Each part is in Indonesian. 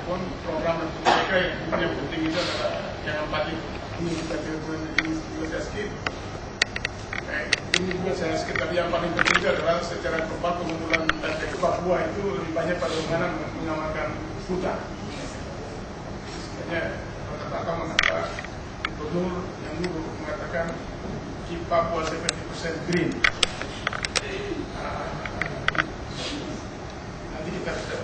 apapun program untuk mereka yang penting itu adalah yang paling ini kita juga skip. Ini juga saya skip, tapi yang paling penting itu adalah secara global kemunduran dari Papua itu lebih banyak pada bagaimana mengamankan hutan. Sebenarnya rata-rata mengapa gubernur yang dulu mengatakan keep Papua 70% green. Nanti kita bisa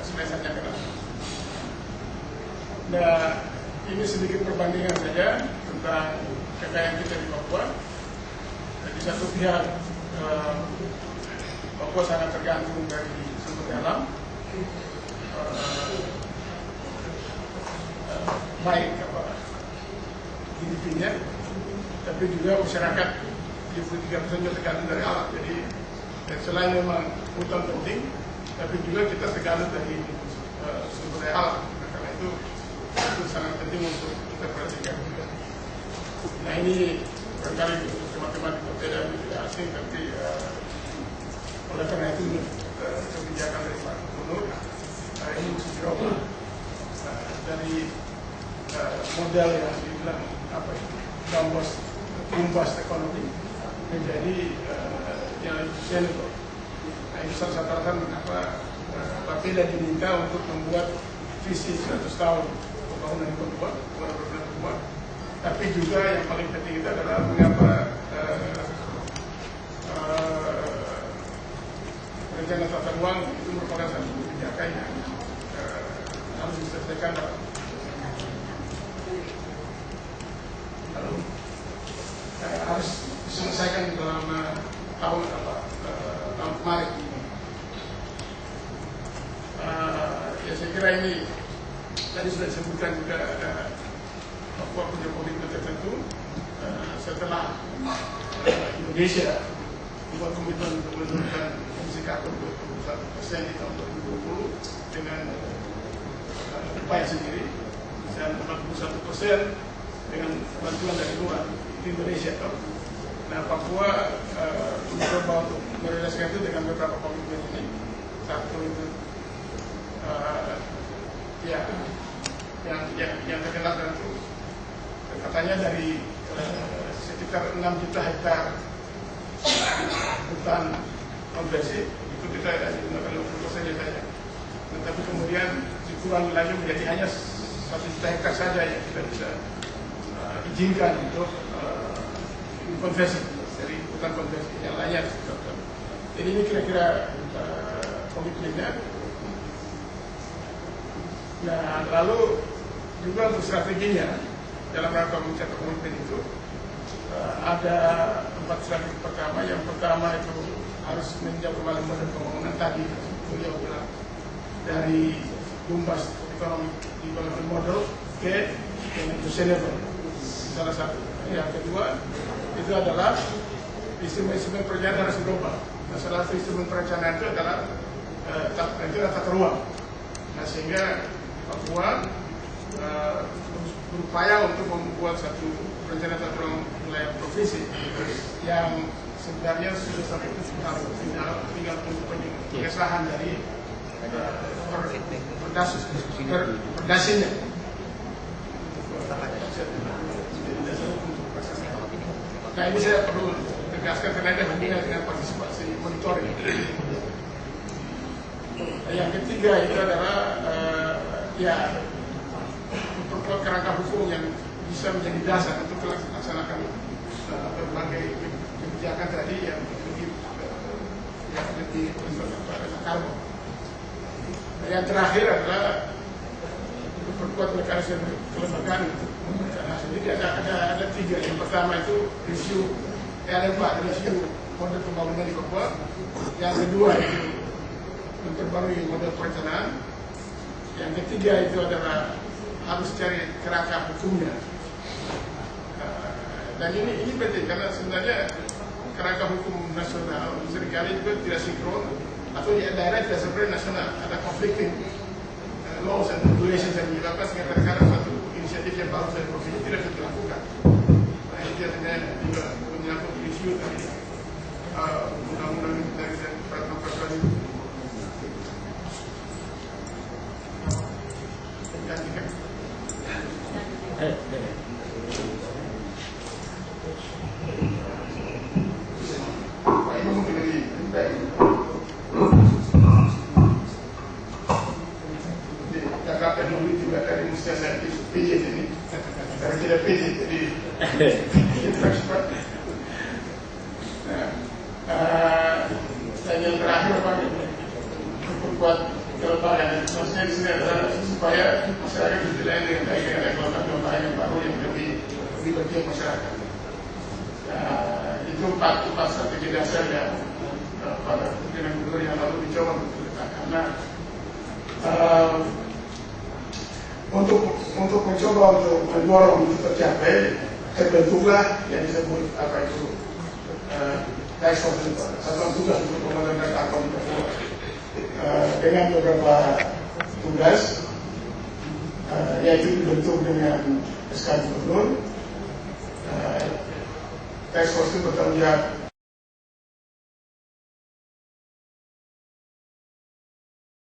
selesainya kenapa. Nah, ini sedikit perbandingan saja tentang kekayaan kita di Papua. Di satu pihak Papua sangat tergantung dari sumber alam, baik GDP-nya, tapi juga masyarakat 73% tergantung dari alam. Jadi selain memang hutan penting, tapi juga kita tergantung dari sumber daya alam. Nah, karena itu sangat penting untuk kita perhatikan. Nah, ini barangkali untuk teman-teman di kota dan tidak asing, tapi oleh karena itu kebijakan dari Pak Gubernur ini mesti dirubah dari modal yang dibilang apa itu bombast ekonomi menjadi yang sustainable. Nah, itu salah satu alasan mengapa Bapeda diminta untuk membuat visi 100 tahun pembangunan Papua, tapi juga yang paling penting itu adalah mengapa rencana tata ruang itu merupakan satu kebijakan yang harus diselesaikan harus diselesaikan dalam tahun kemarin. Ya saya kira ini tadi sudah disebutkan juga ada Papua punya komitmen tertentu setelah Indonesia membuat komitmen untuk menurunkan emisi karbon 21% di tahun 2020 dengan upaya sendiri dan 41% dengan bantuan dari luar di Indonesia. Nah, Papua mencoba untuk merealisasikan itu dengan beberapa komitmen ini. Satu itu yang terkenal dan itu katanya dari sekitar 6 juta hektar hutan konversi itu kita ada digunakan 50% saja. Nah, tapi kemudian dikurangi lagi menjadi hanya 1 juta hektar saja yang kita bisa izinkan untuk konversi dari hutan konversi yang lainnya. Jadi ini kira-kira komitmennya. Nah, lalu juga untuk strateginya dalam rangka mencapai komitmen itu ada 4 strategi pertama. Yang pertama itu harus menjawab kembali model pembangunan tadi beliau bilang dari bombast economic development model ke sustainable, salah satu. Yang kedua itu adalah instrumen perencanaan harus global. Nah, salah satu instrumen perencanaan itu adalah tata ruang. Nah, sehingga Papua berupaya untuk membuat satu rencana tata ruang wilayah provinsi yang sebenarnya sudah sampai ke tinggal pengesahan dari perdasinya. Nah, ini saya perlu tegaskan karena ada hubungan dengan partisipasi monitoring. Yang ketiga itu adalah memperkuat kerangka hukum yang bisa menjadi dasar untuk melaksanakan berbagai kebijakan tadi yang lebih karbon. Yang terakhir adalah memperkuat mekanisme kelembagaan itu. Nah, jadi ada 3. Yang pertama itu review review model pembangunan di Papua. Yang kedua itu memperbarui model perencanaan. Yang ketiga itu adalah harus cari kerangka hukumnya. Dan ini penting karena sebenarnya kerangka hukum nasional seringkali juga tidak sinkron atau di daerah tidak seperti nasional, ada conflicting laws and regulations yang dilakukan sehingga terkadang satu inisiatif yang baru dari provinsi tidak bisa dilakukan. Nah, itu artinya juga menyangkut isu dari undang-undang dari peraturan itu. nantikan. Pak Ibu mungkin lebih baik. Di Jakarta dulu juga dari Musia saya pijit ini, karena tidak pijit jadi kita cepat. Dan yang terakhir Pak, memperkuat kelembagaan maksudnya di sini adalah supaya masyarakat dilayani dengan baik dengan kelembagaan yang baru yang lebih bagian masyarakat. Itu empat strategi dasar yang pada kepemimpinan gubernur yang lalu dicoba untuk diletakkan. Nah, untuk mencoba untuk mendorong itu tercapai, terbentuklah yang disebut apa itu task force itu, satuan tugas untuk pembangunan data komunikasi dengan beberapa tugas, yaitu dibentuk dengan SK Gubernur. Task force itu bertanggung jawab